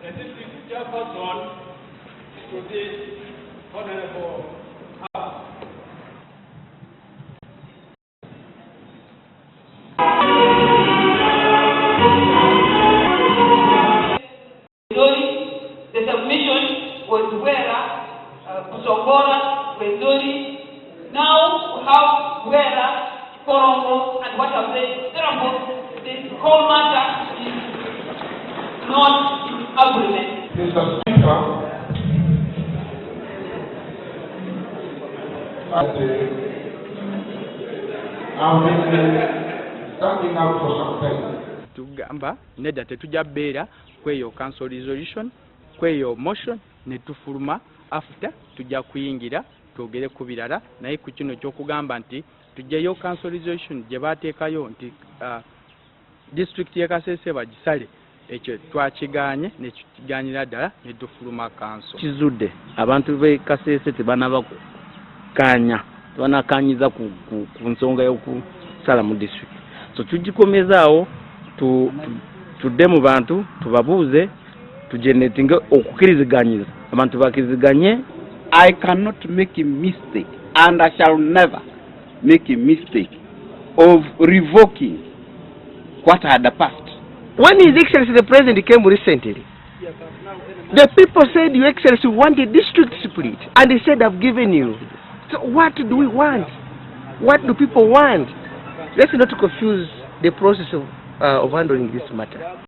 district chairperson to this honorable House. The submission was Wera, Kusongora, Wendoli. Now we have Wera, Korongo, and what have they? Therefore, the whole matter is not in agreement. Mr. Speaker, I've been standing up for some time. Tugamba nedda tetujja beera kweyo council resolution kweyo motion ne tufuluma after tujja kuyingira twogere ku birala naye ku kino ky'okugamba nti tujjayo council resolution gye baateekayo nti district y'e Kasese bagisale ekyo twakiganye ne tukiganyira ddala ne tufuluma council. Kizudde abantu b'e Kasese tebanakaanyiza ku nsonga y'okusala mu district, so tugikomezaawo tudde mu bantu tubabuuze tugenetinge okukiriziganyiza abantu bakiriziganye. I cannot make a mistake, and I shall never make a mistake of revoking what had passed. When His Excellency the President came recently, the people said, Your Excellency, we want a district split, and he said, I've given you. So what do we want? What do people want? Let's not confuse the process of handling this matter.